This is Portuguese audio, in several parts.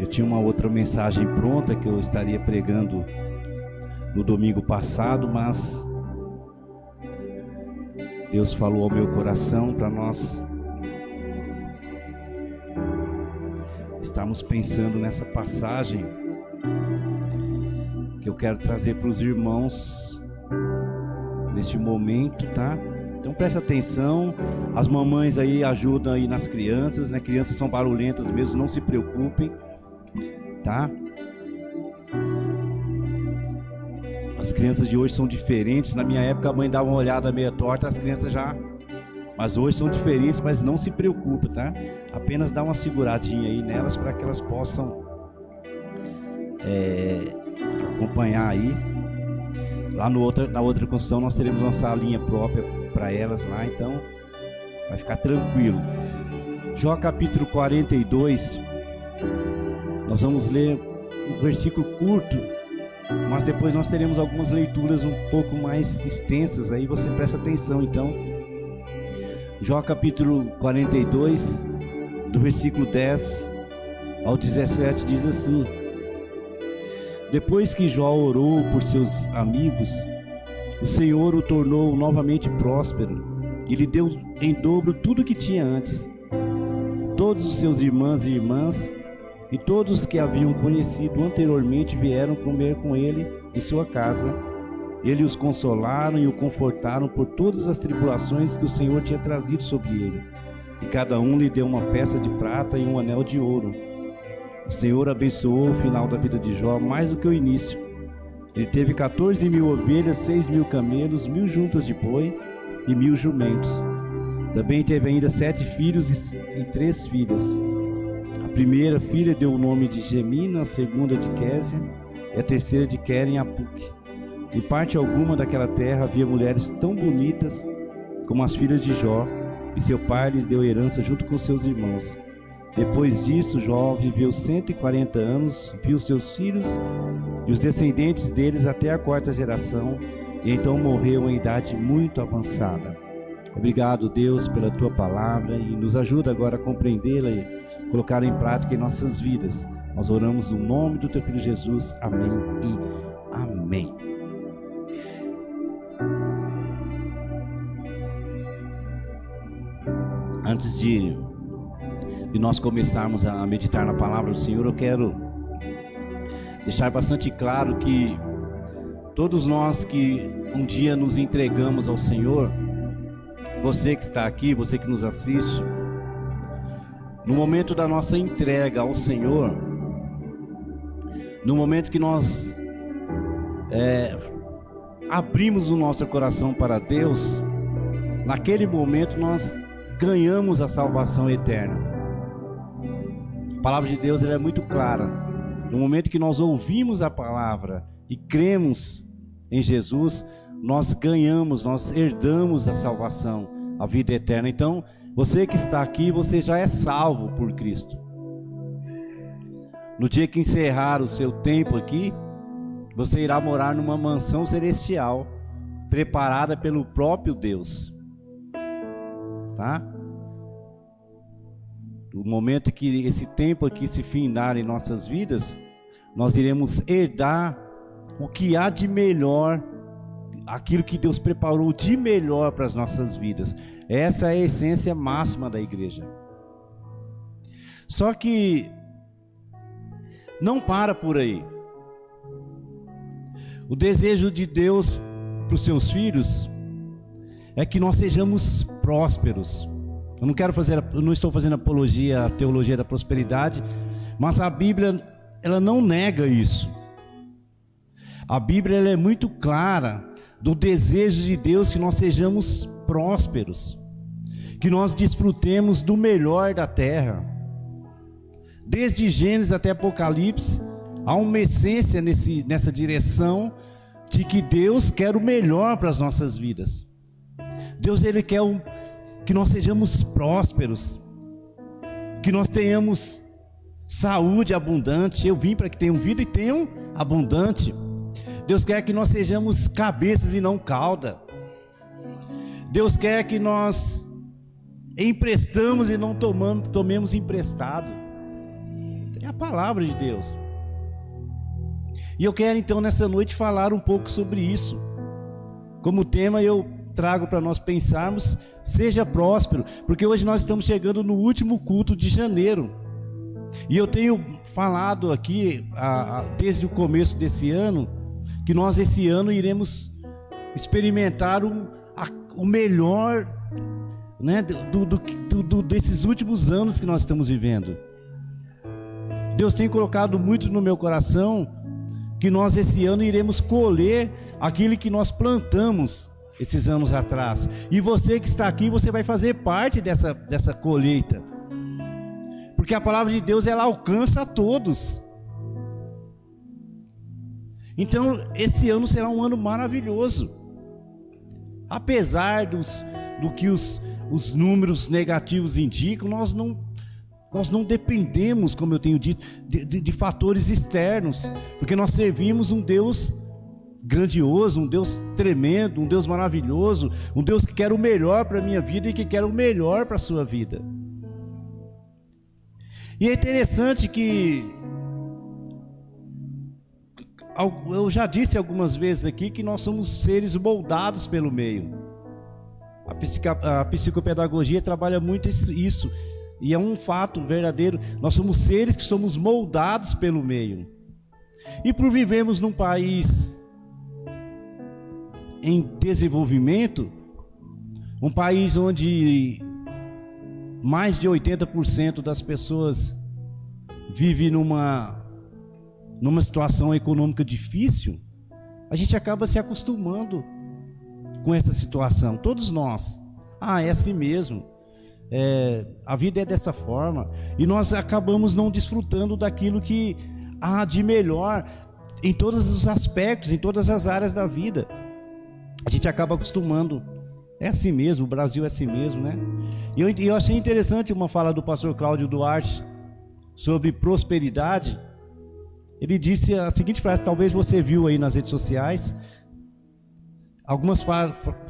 Eu tinha uma outra mensagem pronta que eu estaria pregando no domingo passado, mas Deus falou ao meu coração para nós estarmos pensando nessa passagem que eu quero trazer para os irmãos neste momento, tá? Então preste atenção, as mamães aí ajudam aí nas crianças, né? Crianças são barulhentas mesmo, não se preocupem, tá? As crianças de hoje são diferentes. Na minha época a mãe dava uma olhada meio torta, as crianças já... Mas hoje são diferentes, mas não se preocupe, tá? Apenas dá uma seguradinha aí nelas para que elas possam acompanhar aí. Lá na outra construção nós teremos uma salinha própria para elas lá, então vai ficar tranquilo. Jó capítulo 42, nós vamos ler um versículo curto, mas depois nós teremos algumas leituras um pouco mais extensas, aí você presta atenção então. Jó capítulo 42, do versículo 10 ao 17, diz assim: Depois que Jó orou por seus amigos, o Senhor o tornou novamente próspero e lhe deu em dobro tudo que tinha antes. Todos os seus irmãos e irmãs e todos os que haviam conhecido anteriormente vieram comer com ele em sua casa. Ele os consolaram e o confortaram por todas as tribulações que o Senhor tinha trazido sobre ele. E cada um lhe deu uma peça de prata e um anel de ouro. O Senhor abençoou o final da vida de Jó mais do que o início. Ele teve 14.000 ovelhas, 6.000 camelos, 1.000 juntas de boi e 1.000 jumentos. Também teve ainda 7 filhos e 3 filhas. A primeira filha deu o nome de Gemina, a segunda de Késia e a terceira de Queren Apuque. Em parte alguma daquela terra havia mulheres tão bonitas como as filhas de Jó, e seu pai lhes deu herança junto com seus irmãos. Depois disso, Jó viveu 140 anos, viu seus filhos e os descendentes deles até a 4ª geração, e então morreu em idade muito avançada. Obrigado, Deus, pela tua palavra, e nos ajuda agora a compreendê-la e colocá-la em prática em nossas vidas. Nós oramos no nome do teu filho Jesus. Amém e amém. Antes de nós começarmos a meditar na palavra do Senhor, eu quero deixar bastante claro que todos nós que um dia nos entregamos ao Senhor, você que está aqui, você que nos assiste, no momento da nossa entrega ao Senhor, no momento que nós abrimos o nosso coração para Deus, naquele momento nós ganhamos a salvação eterna. A palavra de Deus ela é muito clara. No momento que nós ouvimos a palavra e cremos em Jesus, nós ganhamos, nós herdamos a salvação, a vida eterna. Então, você que está aqui, você já é salvo por Cristo. No dia que encerrar o seu tempo aqui, você irá morar numa mansão celestial, preparada pelo próprio Deus. Tá? No momento que esse tempo aqui se findar em nossas vidas, nós iremos herdar o que há de melhor, aquilo que Deus preparou de melhor para as nossas vidas. Essa é a essência máxima da igreja. Só que não para por aí. O desejo de Deus para os seus filhos é que nós sejamos prósperos. Eu não estou fazendo apologia à teologia da prosperidade, mas a Bíblia ela não nega isso. A Bíblia ela é muito clara do desejo de Deus que nós sejamos prósperos, que nós desfrutemos do melhor da terra. Desde Gênesis até Apocalipse, há uma essência nessa direção de que Deus quer o melhor para as nossas vidas. Deus ele quer que nós sejamos prósperos, que nós tenhamos saúde abundante. Eu vim para que tenham vida e tenham abundante. Deus quer que nós sejamos cabeças e não cauda. Deus quer que nós emprestamos e não tomemos emprestado. É a palavra de Deus. E eu quero então nessa noite falar um pouco sobre isso. Como tema eu trago para nós pensarmos, seja próspero, porque hoje nós estamos chegando no último culto de janeiro. E eu tenho falado aqui, desde o começo desse ano, que nós esse ano iremos experimentar o melhor, né, desses últimos anos que nós estamos vivendo. Deus tem colocado muito no meu coração que nós esse ano iremos colher aquilo que nós plantamos esses anos atrás. E você que está aqui, você vai fazer parte dessa colheita. Porque a palavra de Deus, ela alcança a todos. Então, esse ano será um ano maravilhoso. Apesar do que os números negativos indicam, nós não dependemos, como eu tenho dito, de fatores externos, porque nós servimos um Deus grandioso, um Deus tremendo, um Deus maravilhoso, um Deus que quer o melhor para a minha vida e que quer o melhor para a sua vida. E é interessante que eu já disse algumas vezes aqui que nós somos seres moldados pelo meio. A psicopedagogia trabalha muito isso. E é um fato verdadeiro, nós somos seres que somos moldados pelo meio. E por vivermos num país em desenvolvimento, um país onde mais de 80% das pessoas vive numa situação econômica difícil, a gente acaba se acostumando com essa situação, todos nós. É assim mesmo. A vida é dessa forma, e nós acabamos não desfrutando daquilo que há de melhor em todos os aspectos, em todas as áreas da vida. A gente acaba acostumando. É assim mesmo, o Brasil é assim mesmo, né? E eu achei interessante uma fala do pastor Cláudio Duarte sobre prosperidade. Ele disse a seguinte frase, talvez você viu aí nas redes sociais, algumas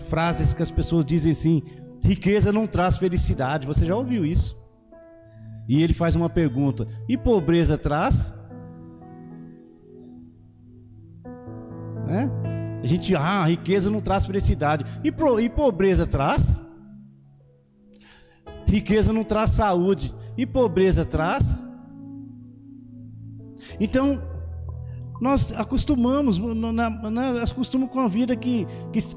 frases que as pessoas dizem assim: riqueza não traz felicidade. Você já ouviu isso? E ele faz uma pergunta: e pobreza traz? Né? A gente, riqueza não traz felicidade. E pobreza traz? Riqueza não traz saúde. E pobreza traz? Então, nós acostumamos com a vida que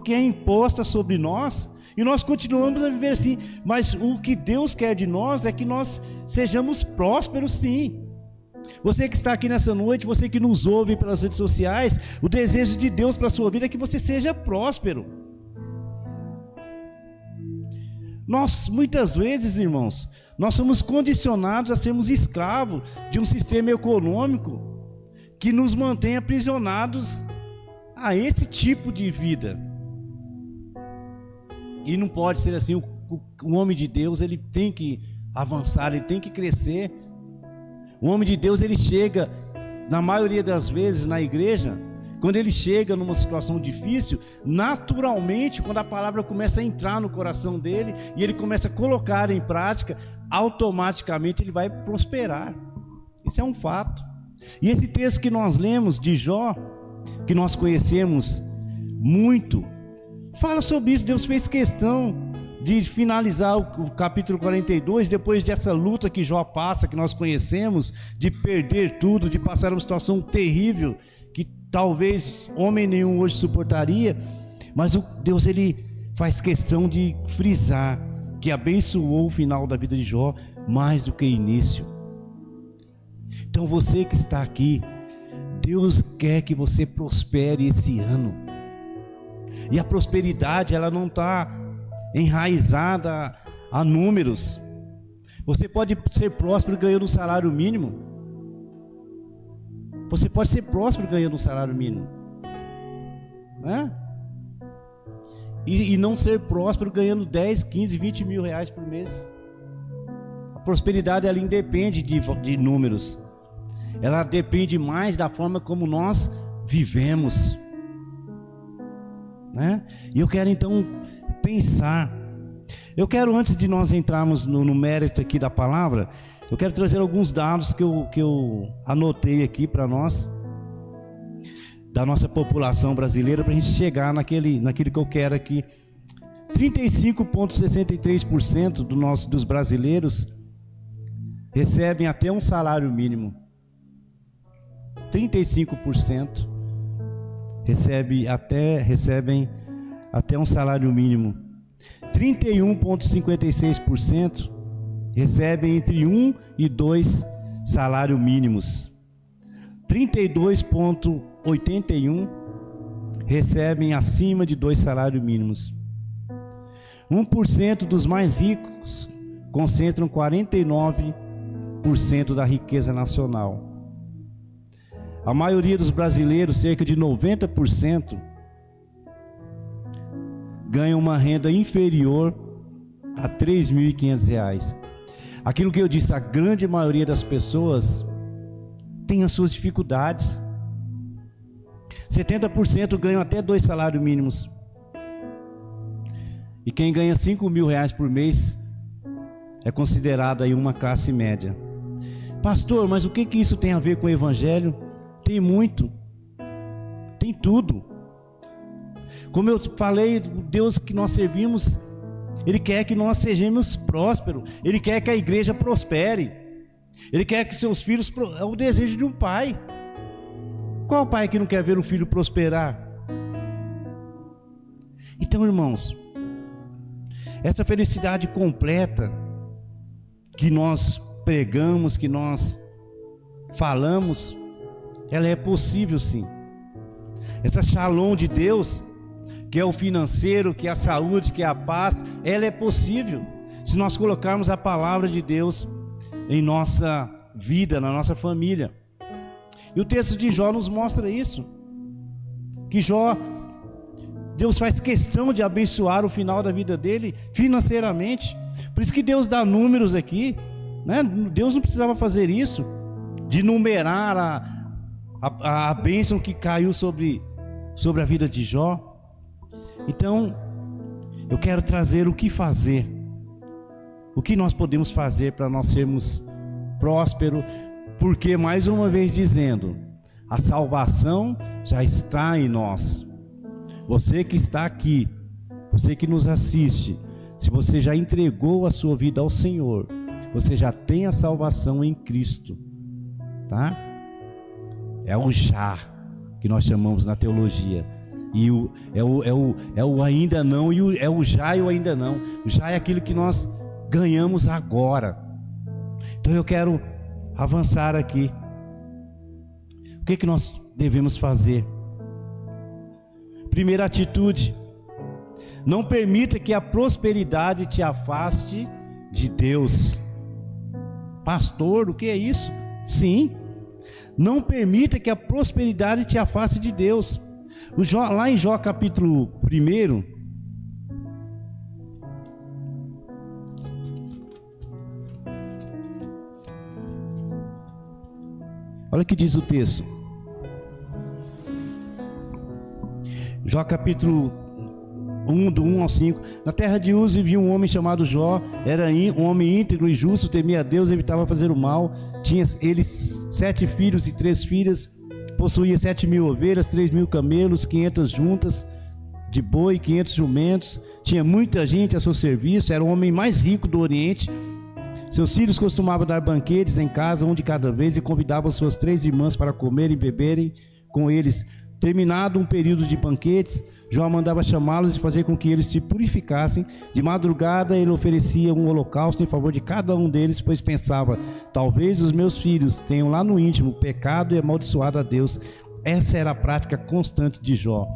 é imposta sobre nós. E nós continuamos a viver assim, mas o que Deus quer de nós é que nós sejamos prósperos, sim. Você que está aqui nessa noite, você que nos ouve pelas redes sociais, o desejo de Deus para a sua vida é que você seja próspero. Nós, muitas vezes, irmãos, nós somos condicionados a sermos escravos de um sistema econômico que nos mantém aprisionados a esse tipo de vida. E não pode ser assim. O homem de Deus, ele tem que avançar, ele tem que crescer. O homem de Deus, ele chega, na maioria das vezes na igreja, quando ele chega numa situação difícil, naturalmente, quando a palavra começa a entrar no coração dele e ele começa a colocar em prática, automaticamente ele vai prosperar. Isso é um fato. E esse texto que nós lemos de Jó, que nós conhecemos muito, fala sobre isso. Deus fez questão de finalizar o capítulo 42, depois dessa luta que Jó passa, que nós conhecemos, de perder tudo, de passar uma situação terrível, que talvez homem nenhum hoje suportaria, mas Deus, ele faz questão de frisar que abençoou o final da vida de Jó mais do que o início. Então você que está aqui, Deus quer que você prospere esse ano. E a prosperidade, ela não está enraizada a números. Você pode ser próspero ganhando um salário mínimo. Você pode ser próspero ganhando um salário mínimo, né? E não ser próspero ganhando 10, 15, 20 mil reais por mês. A prosperidade, ela independe de números. Ela depende mais da forma como nós vivemos, né? E eu quero então pensar Eu quero, antes de nós entrarmos no mérito aqui da palavra, eu quero trazer alguns dados que eu anotei aqui para nós, da nossa população brasileira, para a gente chegar naquilo que eu quero aqui. 35,63% dos brasileiros recebem até um salário mínimo. 35% recebem até um salário mínimo. 31,56% recebem entre 1 e 2 salários mínimos. 32,81% recebem acima de 2 salários mínimos. 1% dos mais ricos concentram 49% da riqueza nacional. A maioria dos brasileiros, cerca de 90%, ganha uma renda inferior a R$ 3.500. Aquilo que eu disse, a grande maioria das pessoas tem as suas dificuldades. 70% ganham até 2 salários mínimos. E quem ganha R$ 5.000 por mês é considerado aí uma classe média. Pastor, mas o que isso tem a ver com o evangelho? Tem muito, tem tudo. Como eu falei, o Deus que nós servimos, Ele quer que nós sejamos prósperos, Ele quer que a igreja prospere, Ele quer que seus filhos, é o desejo de um pai. Qual pai que não quer ver o filho prosperar? Então, irmãos, essa felicidade completa que nós pregamos, que nós falamos, ela é possível sim. Essa shalom de Deus, que é o financeiro, que é a saúde, que é a paz, ela é possível se nós colocarmos a palavra de Deus em nossa vida, na nossa família. E o texto de Jó nos mostra isso, que Jó, Deus faz questão de abençoar o final da vida dele financeiramente. Por isso que Deus dá números aqui, né? Deus não precisava fazer isso, de numerar a bênção que caiu sobre a vida de Jó. Então, eu quero trazer o que fazer, o que nós podemos fazer para nós sermos prósperos, porque, mais uma vez dizendo, a salvação já está em nós. Você que está aqui, você que nos assiste, se você já entregou a sua vida ao Senhor, você já tem a salvação em Cristo, tá? É o já que nós chamamos na teologia. E é o ainda não, e é o já e o ainda não. O já é aquilo que nós ganhamos agora. Então eu quero avançar aqui. O que nós devemos fazer? Primeira atitude: não permita que a prosperidade te afaste de Deus. Pastor, o que é isso? Sim, não permita que a prosperidade te afaste de Deus. Lá em Jó capítulo 1, olha o que diz o texto. Jó capítulo 1, do 1 ao 5. Na terra de Uz vivia um homem chamado Jó. Era um homem íntegro e justo, temia a Deus, evitava fazer o mal. Tinha ele 7 filhos e 3 filhas. Possuía 7.000 ovelhas, 3.000 camelos, 500 juntas de boi, 500 jumentos. Tinha muita gente a seu serviço. Era o homem mais rico do Oriente. Seus filhos costumavam dar banquetes em casa, um de cada vez, e convidavam suas 3 irmãs para comerem e beberem com eles. Terminado um período de banquetes, Jó mandava chamá-los e fazer com que eles se purificassem. De madrugada ele oferecia um holocausto em favor de cada um deles, pois pensava: talvez os meus filhos tenham lá no íntimo pecado e amaldiçoado a Deus. Essa era a prática constante de Jó.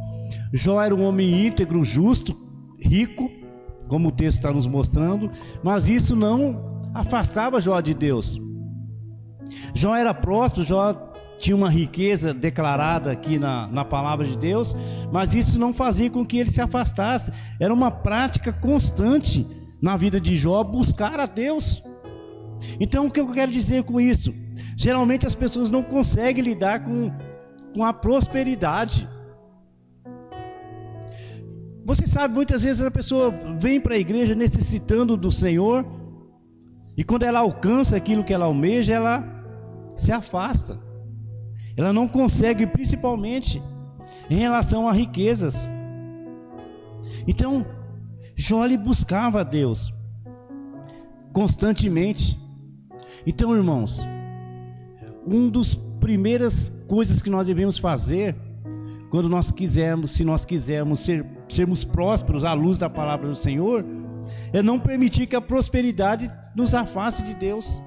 Jó era um homem íntegro, justo, rico, como o texto está nos mostrando, mas isso não afastava Jó de Deus. Jó era próspero, Jó tinha uma riqueza declarada aqui na palavra de Deus, mas isso não fazia com que ele se afastasse. Era uma prática constante na vida de Jó, buscar a Deus. Então, o que eu quero dizer com isso? Geralmente as pessoas não conseguem lidar com a prosperidade. Você sabe, muitas vezes a pessoa vem para a igreja necessitando do Senhor, e quando ela alcança aquilo que ela almeja, ela se afasta. Ela não consegue, principalmente em relação a riquezas. Então, Jó buscava a Deus constantemente. Então, irmãos, uma das primeiras coisas que nós devemos fazer, quando nós quisermos, se nós quisermos sermos prósperos à luz da palavra do Senhor, é não permitir que a prosperidade nos afaste de Deus,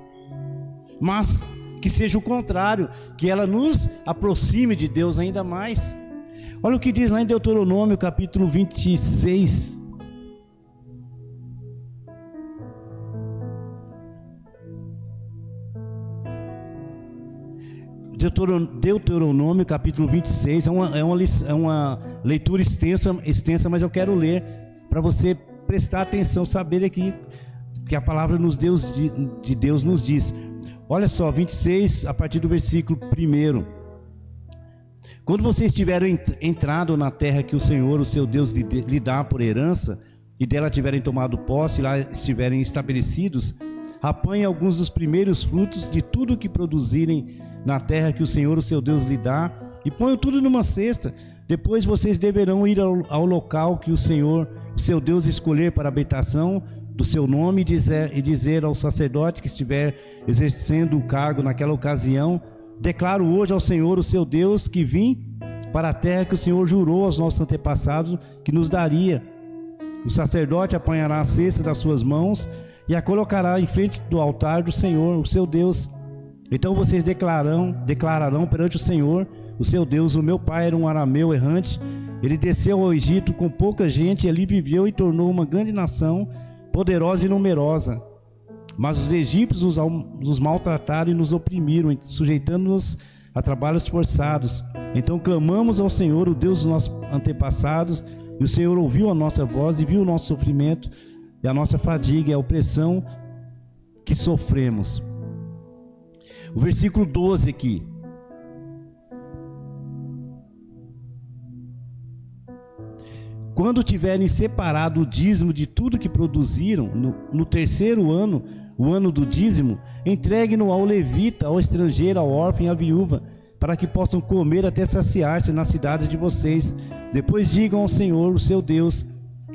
mas que seja o contrário, que ela nos aproxime de Deus ainda mais. Olha o que diz lá em Deuteronômio capítulo 26. Deuteronômio capítulo 26, é uma leitura extensa, mas eu quero ler para você prestar atenção, saber aqui que a palavra de Deus nos diz. Olha só, 26, a partir do versículo 1. Quando vocês tiverem entrado na terra que o Senhor, o seu Deus, lhe dá por herança, e dela tiverem tomado posse, e lá estiverem estabelecidos, apanhem alguns dos primeiros frutos de tudo que produzirem na terra que o Senhor, o seu Deus, lhe dá, e ponham tudo numa cesta. Depois vocês deverão ir ao local que o Senhor, o seu Deus, escolher para a habitação do seu nome, e dizer ao sacerdote que estiver exercendo o cargo naquela ocasião: declaro hoje ao Senhor, o seu Deus, que vim para a terra que o Senhor jurou aos nossos antepassados que nos daria. O sacerdote apanhará a cesta das suas mãos e a colocará em frente do altar do Senhor, o seu Deus. Então vocês declararão perante o Senhor, o seu Deus: o meu pai era um arameu errante, ele desceu ao Egito com pouca gente, e ali viveu e tornou uma grande nação, poderosa e numerosa. Mas os egípcios nos maltrataram e nos oprimiram, sujeitando-nos a trabalhos forçados. Então clamamos ao Senhor, o Deus dos nossos antepassados, e o Senhor ouviu a nossa voz e viu o nosso sofrimento e a nossa fadiga e a opressão que sofremos. O versículo 12 aqui: quando tiverem separado o dízimo de tudo que produziram, no terceiro ano, o ano do dízimo, entregue-no ao levita, ao estrangeiro, ao órfão e à viúva, para que possam comer até saciar-se nas cidades de vocês. Depois digam ao Senhor, o seu Deus: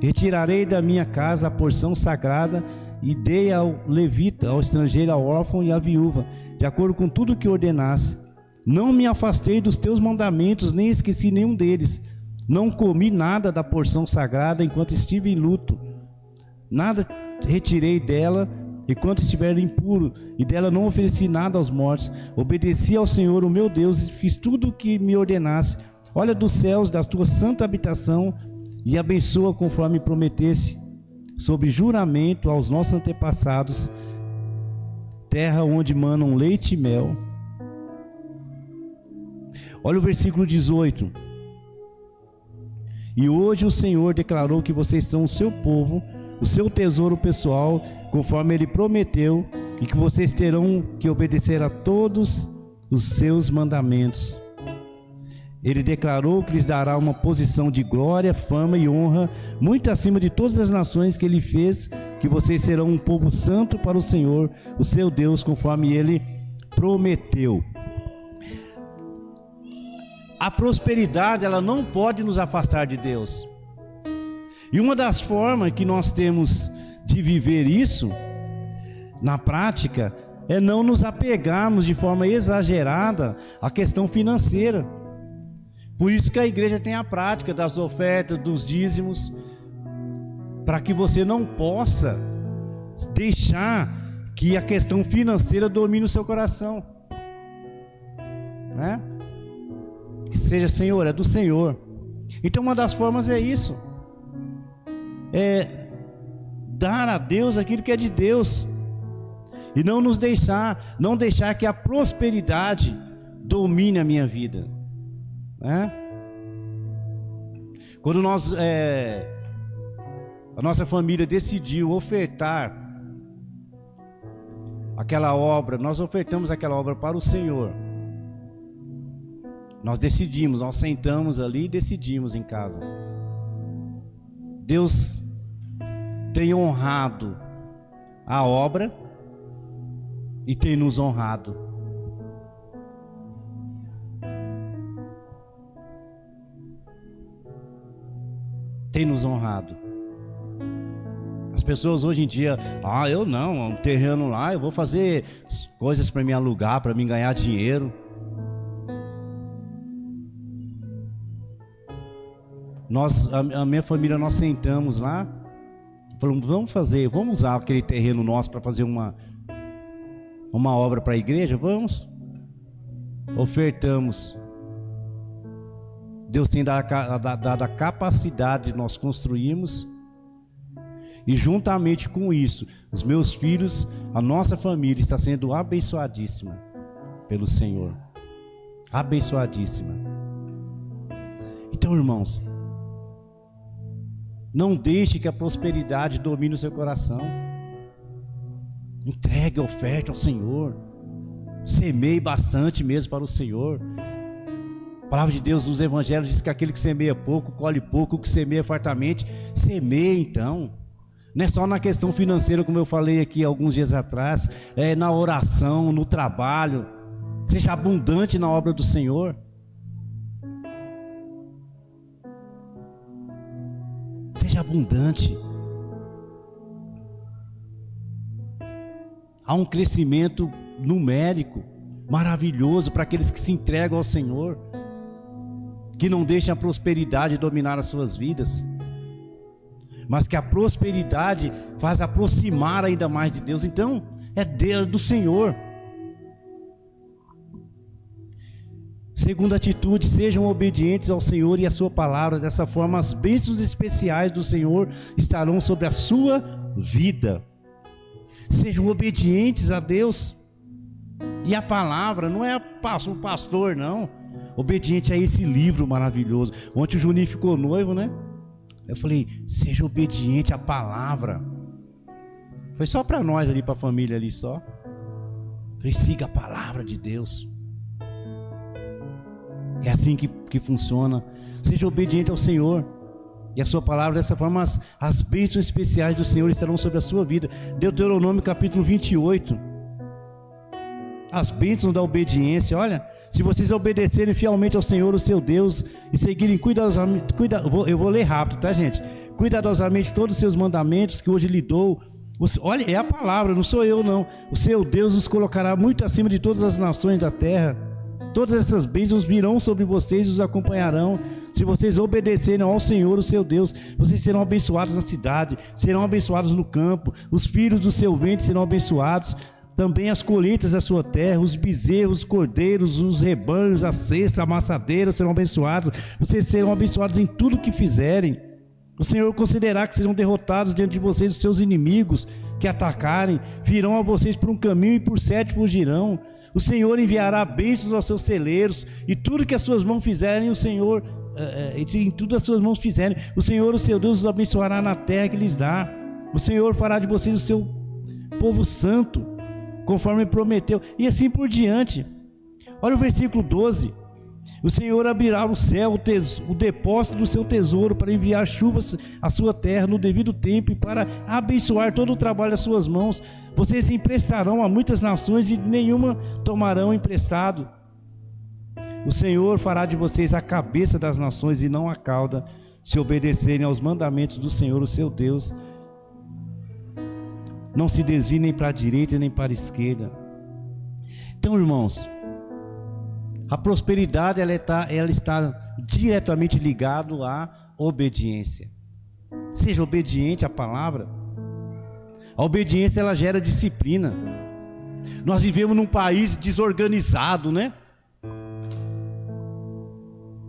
retirarei da minha casa a porção sagrada e dei ao levita, ao estrangeiro, ao órfão e à viúva, de acordo com tudo que ordenasse. Não me afastei dos teus mandamentos, nem esqueci nenhum deles. Não comi nada da porção sagrada enquanto estive em luto. Nada retirei dela enquanto estiver impuro, e dela não ofereci nada aos mortos. Obedeci ao Senhor, o meu Deus, e fiz tudo o que me ordenasse. Olha dos céus, da tua santa habitação, e abençoa conforme prometesse, sob juramento aos nossos antepassados, terra onde manam leite e mel. Olha o versículo 18. E hoje o Senhor declarou que vocês são o seu povo, o seu tesouro pessoal, conforme Ele prometeu, e que vocês terão que obedecer a todos os seus mandamentos. Ele declarou que lhes dará uma posição de glória, fama e honra, muito acima de todas as nações que Ele fez, que vocês serão um povo santo para o Senhor, o seu Deus, conforme Ele prometeu. A prosperidade, ela não pode nos afastar de Deus. E uma das formas que nós temos de viver isso, na prática, é não nos apegarmos de forma exagerada à questão financeira. Por isso que a igreja tem a prática das ofertas, dos dízimos, para que você não possa deixar que a questão financeira domine o seu coração, né? Que seja: Senhor, é do Senhor. Então uma das formas é isso, é dar a Deus aquilo que é de Deus, e não deixar que a prosperidade domine a minha vida, né? Quando a nossa família decidiu ofertar aquela obra, nós ofertamos aquela obra para o Senhor. Nós sentamos ali e decidimos em casa. Deus tem honrado a obra e tem nos honrado. Tem nos honrado. As pessoas hoje em dia, eu não, um terreno lá, eu vou fazer coisas para me alugar, para me ganhar dinheiro. A minha família, nós sentamos lá, falamos, vamos usar aquele terreno nosso para fazer uma obra para a igreja? Vamos. Ofertamos. Deus tem dado a capacidade de nós construirmos, e juntamente com isso, os meus filhos, a nossa família está sendo abençoadíssima pelo Senhor. Abençoadíssima. Então, irmãos, não deixe que a prosperidade domine o seu coração. Entregue a oferta ao Senhor. Semeie bastante mesmo para o Senhor. A palavra de Deus nos evangelhos diz que aquele que semeia pouco, colhe pouco. O que semeia fartamente, semeia então. Não é só na questão financeira, como eu falei aqui alguns dias atrás. É na oração, no trabalho. Seja abundante na obra do Senhor. Seja abundante. Há um crescimento numérico maravilhoso para aqueles que se entregam ao Senhor, que não deixam a prosperidade dominar as suas vidas, mas que a prosperidade faz aproximar ainda mais de Deus. Então é Deus, do Senhor. Segunda atitude: sejam obedientes ao Senhor e à sua palavra. Dessa forma as bênçãos especiais do Senhor estarão sobre a sua vida. Sejam obedientes a Deus e a palavra. Não é o pastor, não. Obediente a esse livro maravilhoso. Ontem o Juninho ficou noivo, né? Eu falei, seja obediente à palavra. Foi só para nós ali, para a família ali só. Eu falei, siga a palavra de Deus. É assim que funciona. Seja obediente ao Senhor e a sua palavra. Dessa forma as bênçãos especiais do Senhor estarão sobre a sua vida. Deuteronômio capítulo 28. As bênçãos da obediência. Olha, se vocês obedecerem fielmente ao Senhor, o seu Deus, e seguirem cuidadosamente, eu vou ler rápido, tá, gente? Cuidadosamente todos os seus mandamentos que hoje lhe dou. Olha, é a palavra, não sou eu não. O seu Deus os colocará muito acima de todas as nações da terra. Todas essas bênçãos virão sobre vocês e os acompanharão. Se vocês obedecerem ao Senhor, o seu Deus, vocês serão abençoados na cidade, serão abençoados no campo. Os filhos do seu ventre serão abençoados. Também as colheitas da sua terra, os bezerros, os cordeiros, os rebanhos, a cesta, a amassadeira serão abençoados. Vocês serão abençoados em tudo que fizerem. O Senhor considerará que serão derrotados diante de vocês os seus inimigos que atacarem. Virão a vocês por um caminho e por 7 fugirão. O Senhor enviará bênçãos aos seus celeiros, e tudo que as suas mãos fizerem, o Senhor, em tudo as suas mãos fizerem, o Senhor, o seu Deus, os abençoará na terra que lhes dá. O Senhor fará de vocês o seu povo santo, conforme prometeu, e assim por diante. Olha o versículo 12. O Senhor abrirá o céu, o depósito do seu tesouro, para enviar chuvas à sua terra no devido tempo, e para abençoar todo o trabalho das suas mãos. Vocês se emprestarão a muitas nações e nenhuma tomarão emprestado. O Senhor fará de vocês a cabeça das nações e não a cauda, se obedecerem aos mandamentos do Senhor, o seu Deus. Não se desvie nem para a direita nem para a esquerda. Então, irmãos, a prosperidade ela está diretamente ligada à obediência. Seja obediente à palavra. A obediência ela gera disciplina. Nós vivemos num país desorganizado, né?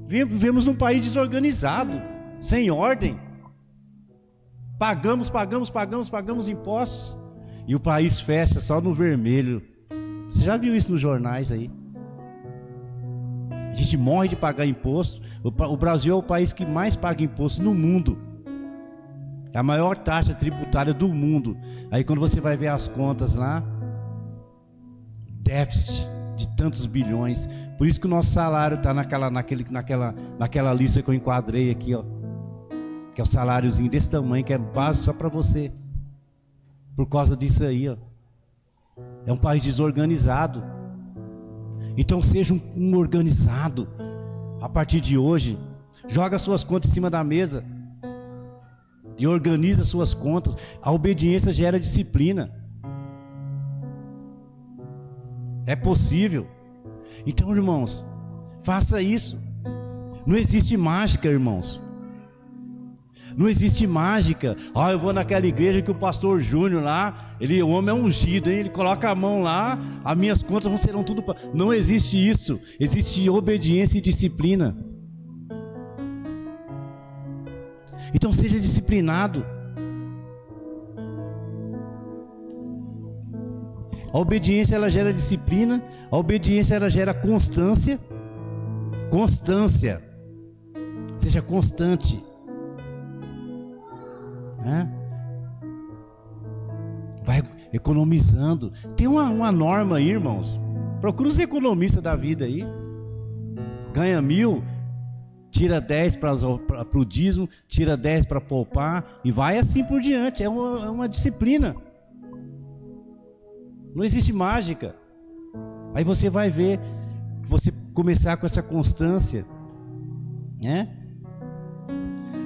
Vivemos num país desorganizado, sem ordem. Pagamos impostos e o país fecha só no vermelho. Você já viu isso nos jornais aí? A gente morre de pagar imposto. O Brasil é o país que mais paga imposto no mundo. É a maior taxa tributária do mundo. Aí quando você vai ver as contas lá, déficit de tantos bilhões. Por isso que o nosso salário está naquela lista que eu enquadrei aqui, ó. que é o saláriozinho desse tamanho, que é básico só para você. Por causa disso aí, ó. É um país desorganizado. Então seja um organizado. A partir de hoje, joga suas contas em cima da mesa e organiza suas contas. A obediência gera disciplina. É possível. Então, irmãos, faça isso. Não existe mágica, irmãos. Não existe mágica. Eu vou naquela igreja que o pastor Júnior lá, o homem é ungido, hein? Ele coloca a mão lá, as minhas contas não serão tudo. Não existe isso. Existe obediência e disciplina. Então seja disciplinado. A obediência, ela gera disciplina. A obediência, ela gera constância. Constância. Seja constante. Vai economizando. Tem uma norma aí, irmãos. Procura os economistas da vida aí. Ganha 1.000, tira 10 para o dízimo, tira 10 para poupar, e vai assim por diante. É uma disciplina. Não existe mágica. Aí você vai ver, você começar com essa constância, né?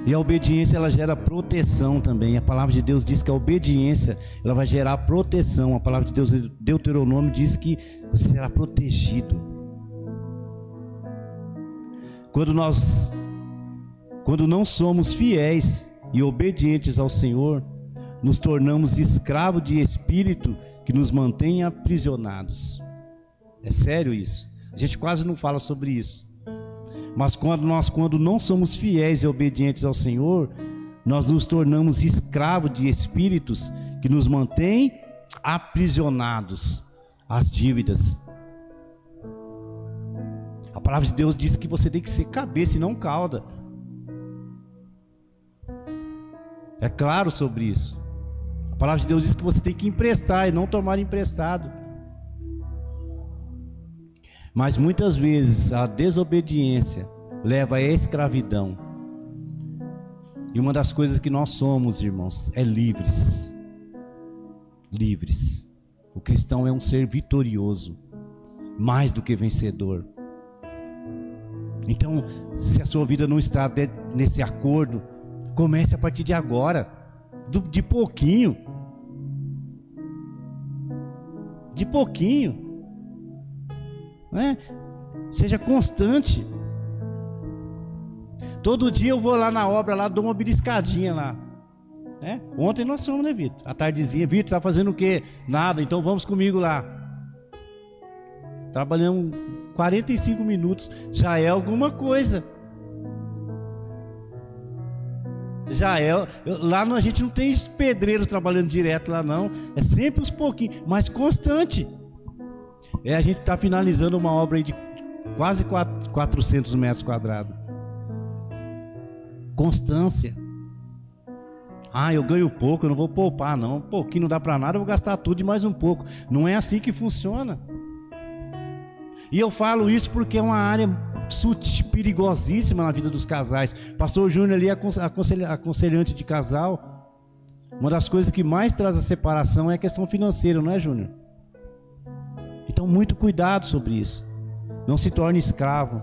E a obediência, ela gera proteção também. A palavra de Deus diz que a obediência, ela vai gerar proteção. A palavra de Deus, Deuteronômio, diz que você será protegido. Quando não somos fiéis e obedientes ao Senhor, nos tornamos escravos de espírito que nos mantém aprisionados. É sério isso. A gente quase não fala sobre isso. Mas quando não somos fiéis e obedientes ao Senhor, nós nos tornamos escravos de espíritos que nos mantêm aprisionados às dívidas. A palavra de Deus diz que você tem que ser cabeça e não cauda. É claro sobre isso. A palavra de Deus diz que você tem que emprestar e não tomar emprestado. Mas muitas vezes a desobediência leva à escravidão. E uma das coisas que nós somos, irmãos, é livres. Livres. O cristão é um ser vitorioso, mais do que vencedor. Então, se a sua vida não está nesse acordo, comece a partir de agora, de pouquinho. De pouquinho. Né? Seja constante. Todo dia eu vou lá na obra, lá dou uma beliscadinha lá. Né? Ontem nós fomos, né, Vitor? À tardezinha, Vitor, tá fazendo o quê? Nada, então vamos comigo lá. Trabalhamos 45 minutos, já é alguma coisa. Já é. Lá a gente não tem pedreiros trabalhando direto lá não. É sempre uns pouquinhos, mas constante. A gente está finalizando uma obra aí de quase 400 metros quadrados. Constância. Eu ganho pouco, eu não vou poupar não. Um pouquinho não dá para nada, eu vou gastar tudo e mais um pouco. Não é assim que funciona. E eu falo isso porque é uma área perigosíssima na vida dos casais. Pastor Júnior ali é aconselhante de casal. Uma das coisas que mais traz a separação é a questão financeira, não é, Júnior? Então, muito cuidado sobre isso. Não se torne escravo.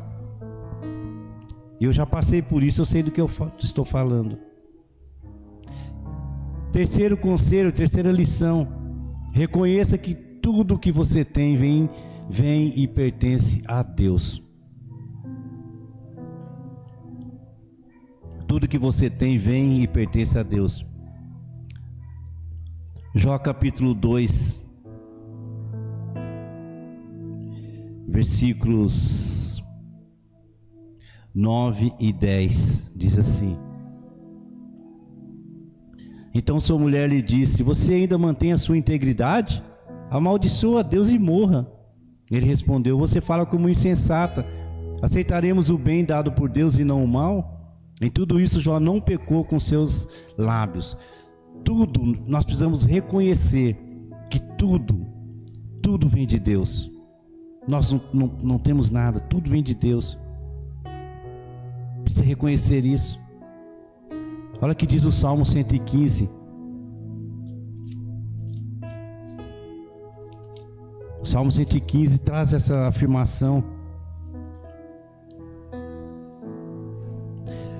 Eu já passei por isso, eu sei do que eu estou falando. Terceiro conselho, terceira lição: reconheça que tudo que você tem vem e pertence a Deus. Tudo que você tem vem e pertence a Deus. Jó capítulo 2, versículos 9 e 10, diz assim: Então sua mulher lhe disse: Você ainda mantém a sua integridade? Amaldiçoa a Deus e morra. Ele respondeu: Você fala como insensata. Aceitaremos o bem dado por Deus e não o mal? Em tudo isso Jó não pecou com seus lábios. Tudo, nós precisamos reconhecer que tudo vem de Deus. Nós não temos nada, tudo vem de Deus. Precisa reconhecer isso. Olha o que diz o Salmo 115. O Salmo 115 traz essa afirmação.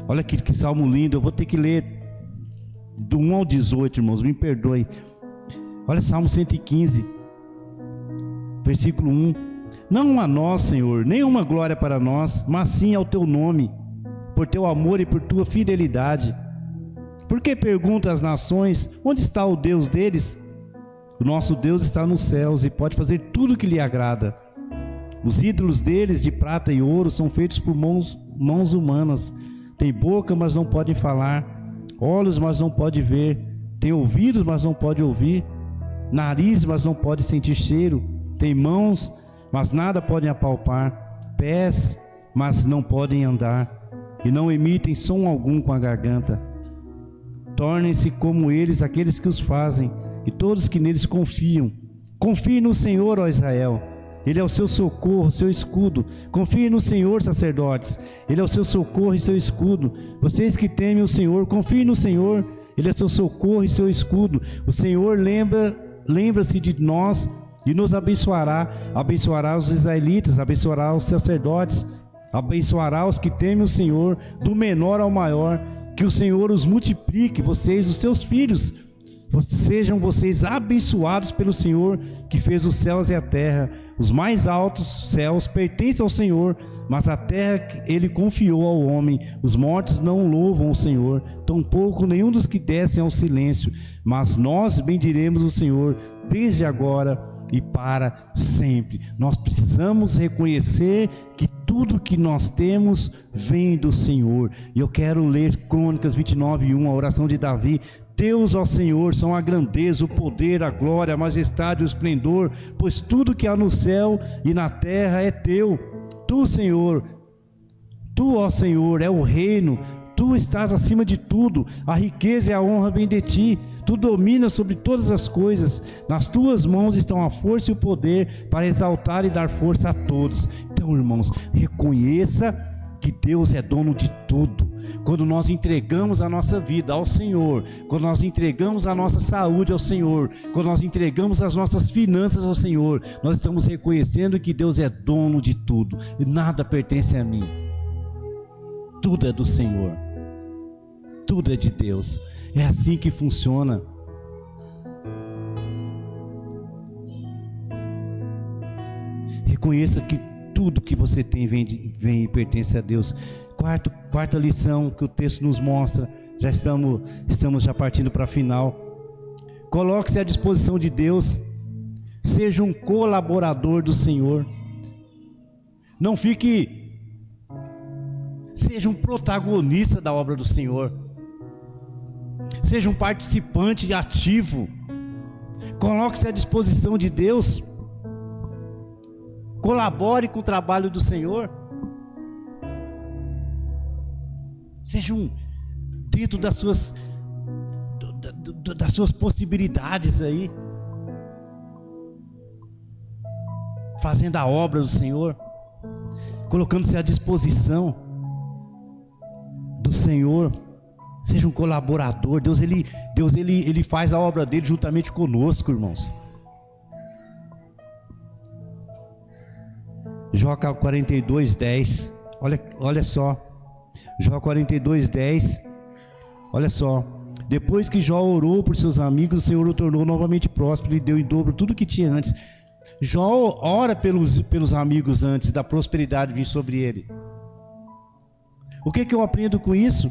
Olha que salmo lindo. Eu vou ter que ler do 1 ao 18, irmãos, me perdoem. Olha Salmo 115, versículo 1. Não a nós, Senhor, nenhuma glória para nós, mas sim ao teu nome, por teu amor e por tua fidelidade. Por que perguntam as nações, onde está o Deus deles? O nosso Deus está nos céus e pode fazer tudo o que lhe agrada. Os ídolos deles de prata e ouro são feitos por mãos humanas. Tem boca, mas não podem falar, olhos, mas não pode ver, tem ouvidos, mas não pode ouvir, nariz, mas não pode sentir cheiro, tem mãos, mas nada podem apalpar, pés, mas não podem andar, e não emitem som algum com a garganta. Tornem-se como eles aqueles que os fazem, e todos que neles confiam. Confie no Senhor, ó Israel, Ele é o seu socorro, seu escudo. Confie no Senhor, sacerdotes, Ele é o seu socorro e seu escudo. Vocês que temem o Senhor, confiem no Senhor, Ele é seu socorro e seu escudo. O Senhor lembra-se de nós e nos abençoará. Abençoará os israelitas, abençoará os sacerdotes, abençoará os que temem o Senhor, do menor ao maior. Que o Senhor os multiplique, vocês, os seus filhos. Sejam vocês abençoados pelo Senhor, que fez os céus e a terra. Os mais altos céus pertencem ao Senhor, mas a terra Ele confiou ao homem. Os mortos não louvam o Senhor, tampouco nenhum dos que descem ao silêncio. Mas nós bendiremos o Senhor desde agora e para sempre. Nós precisamos reconhecer que tudo que nós temos vem do Senhor. E eu quero ler Crônicas 29:1, a oração de Davi. Deus, ó Senhor, são a grandeza, o poder, a glória, a majestade, o esplendor, pois tudo que há no céu e na terra é teu. Tu, Senhor, tu, ó Senhor, é o reino, tu estás acima de tudo, a riqueza e a honra vêm de ti, tu dominas sobre todas as coisas, nas tuas mãos estão a força e o poder para exaltar e dar força a todos. Então, irmãos, reconheça que Deus é dono de tudo. Quando nós entregamos a nossa vida ao Senhor, quando nós entregamos a nossa saúde ao Senhor, quando nós entregamos as nossas finanças ao Senhor, nós estamos reconhecendo que Deus é dono de tudo e nada pertence a mim. Tudo é do Senhor, tudo é de Deus. É assim que funciona. Reconheça que tudo que você tem vem e pertence a Deus. Quarta lição que o texto nos mostra, já estamos já partindo para a final. Coloque-se à disposição de Deus, seja um colaborador do Senhor. Não fique, seja um protagonista da obra do Senhor. Seja um participante ativo. Coloque-se à disposição de Deus. Colabore com o trabalho do Senhor. Seja dentro das suas possibilidades aí, fazendo a obra do Senhor, colocando-se à disposição do Senhor. Seja um colaborador. Deus ele faz a obra dele juntamente conosco, irmãos. Jó 42:10, olha só, Jó 42:10, olha só. Depois que Jó orou por seus amigos, o Senhor o tornou novamente próspero e deu em dobro tudo que tinha antes. Jó ora pelos amigos antes da prosperidade vir sobre ele. O que eu aprendo com isso?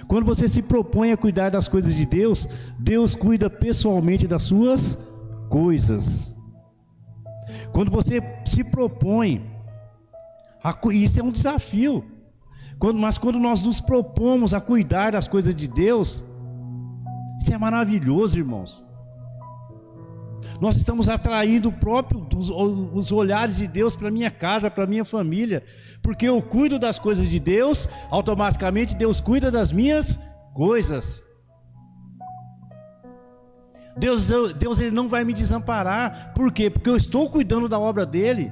Quando você se propõe a cuidar das coisas de Deus, Deus cuida pessoalmente das suas coisas. Quando você se propõe, isso é um desafio, mas quando nós nos propomos a cuidar das coisas de Deus, isso é maravilhoso, irmãos. Nós estamos atraindo os olhares de Deus para minha casa, para minha família, porque eu cuido das coisas de Deus, automaticamente Deus cuida das minhas coisas. Deus ele não vai me desamparar. Por quê? Porque eu estou cuidando da obra dele.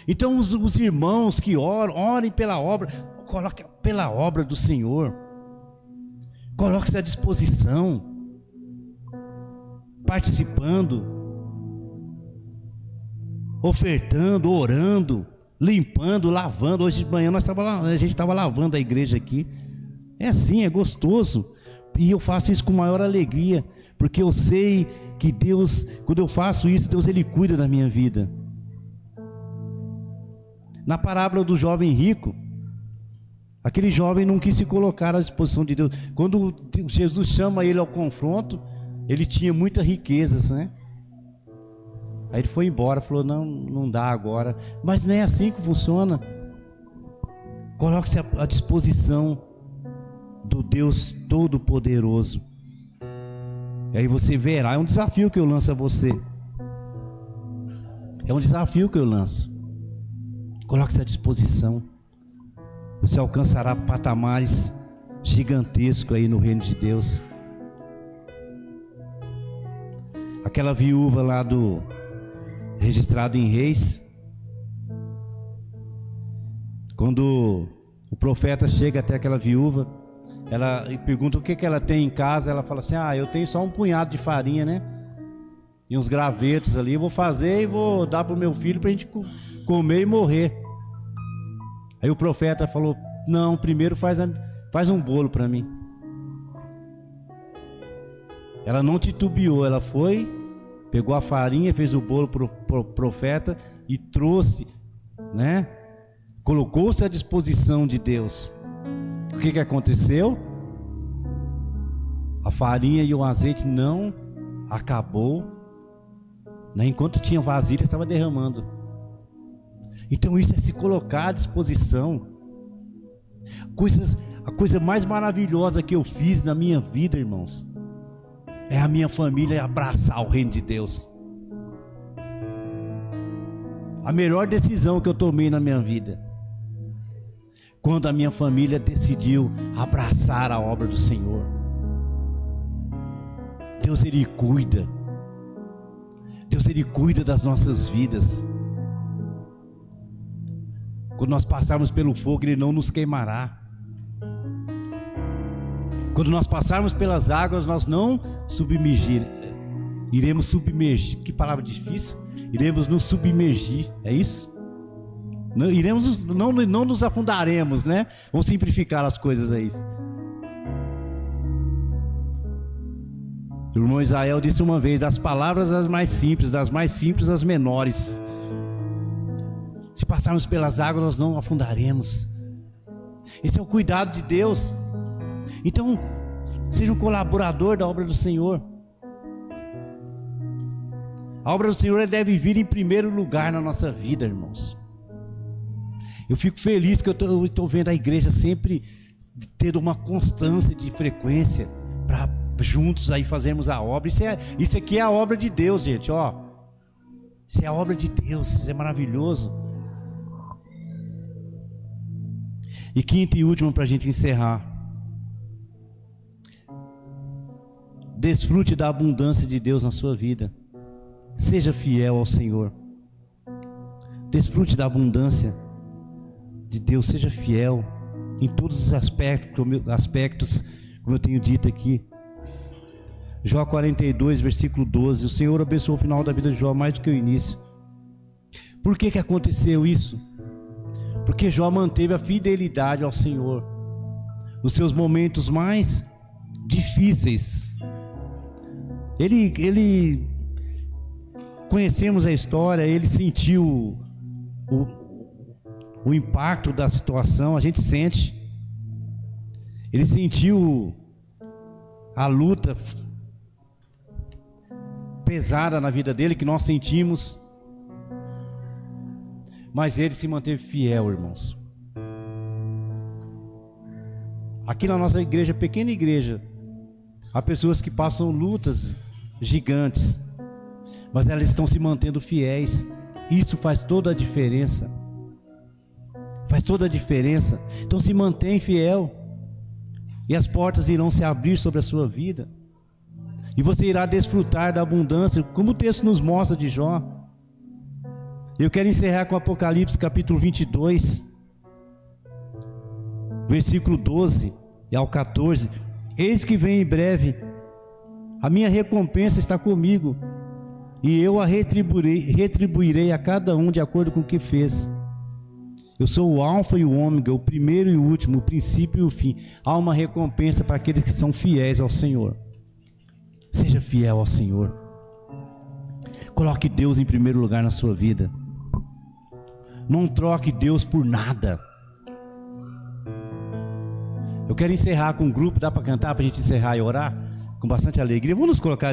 Então os irmãos que orem pela obra, coloque pela obra do Senhor. Coloque-se à disposição, participando, ofertando, orando, limpando, lavando. Hoje de manhã a gente estava lavando a igreja aqui. É assim, é gostoso. E eu faço isso com maior alegria, porque eu sei que Deus, quando eu faço isso, Deus Ele cuida da minha vida. Na parábola do jovem rico, aquele jovem não quis se colocar à disposição de Deus. Quando Jesus chama ele ao confronto, ele tinha muitas riquezas, né? Aí ele foi embora, falou: não dá agora. Mas não é assim que funciona. Coloque-se à disposição do Deus Todo-Poderoso. E aí você verá. É um desafio que eu lanço a você. É um desafio que eu lanço. Coloque-se à disposição. Você alcançará patamares gigantescos aí no reino de Deus. Aquela viúva lá registrado em Reis, quando o profeta chega até aquela viúva, ela pergunta o que ela tem em casa. Ela fala assim: eu tenho só um punhado de farinha, né? E uns gravetos ali, eu vou fazer e vou dar para o meu filho para a gente comer e morrer. Aí o profeta falou: não, primeiro faz um bolo para mim. Ela não titubeou, ela foi, pegou a farinha, fez o bolo para o profeta e trouxe, né? Colocou-se à disposição de Deus. O que aconteceu? A farinha e o azeite não acabou, né? Enquanto tinha vasilha, estava derramando. Então isso é se colocar à disposição. A coisa mais maravilhosa que eu fiz na minha vida, irmãos, é a minha família abraçar o reino de Deus. A melhor decisão que eu tomei na minha vida, quando a minha família decidiu abraçar a obra do Senhor. Deus, Ele cuida. Deus, Ele cuida das nossas vidas. Quando nós passarmos pelo fogo, Ele não nos queimará. Quando nós passarmos pelas águas, nós não iremos submergir. Que palavra difícil. Iremos nos submergir, é isso? Não nos afundaremos, né? Vamos simplificar as coisas aí. O irmão Israel disse uma vez: das palavras as mais simples, das mais simples as menores. Se passarmos pelas águas, nós não afundaremos. Esse é o cuidado de Deus. Então, seja um colaborador da obra do Senhor. A obra do Senhor deve vir em primeiro lugar na nossa vida, irmãos. Eu fico feliz que eu estou vendo a igreja sempre tendo uma constância de frequência para juntos aí fazermos a obra. Isso aqui é a obra de Deus, gente, ó. Isso é a obra de Deus, isso é maravilhoso. E quinto e último, para a gente encerrar: desfrute da abundância de Deus na sua vida. Seja fiel ao Senhor. Desfrute da abundância de Deus. Seja fiel em todos os aspectos, como eu tenho dito aqui. Jó 42, versículo 12. O Senhor abençoou o final da vida de Jó mais do que o início. Por que aconteceu isso? Porque Jó manteve a fidelidade ao Senhor nos seus momentos mais difíceis. Ele conhecemos a história, ele sentiu o impacto da situação, a gente sente. Ele sentiu a luta pesada na vida dele, que nós sentimos. Mas ele se manteve fiel, irmãos. Aqui na nossa igreja, pequena igreja, há pessoas que passam lutas gigantes, mas elas estão se mantendo fiéis. Isso faz toda a diferença. Faz toda a diferença. Então se mantém fiel, e as portas irão se abrir sobre a sua vida, e você irá desfrutar da abundância, como o texto nos mostra de Jó. Eu quero encerrar com Apocalipse capítulo 22, versículo 12 e ao 14. Eis que vem em breve, a minha recompensa está comigo, e eu a retribuirei a cada um de acordo com o que fez. Eu sou o alfa e o ômega, o primeiro e o último, o princípio e o fim. Há uma recompensa para aqueles que são fiéis ao Senhor. Seja fiel ao Senhor. Coloque Deus em primeiro lugar na sua vida. Não troque Deus por nada. Eu quero encerrar com um grupo, dá para cantar, para a gente encerrar e orar? Com bastante alegria. Vamos nos colocar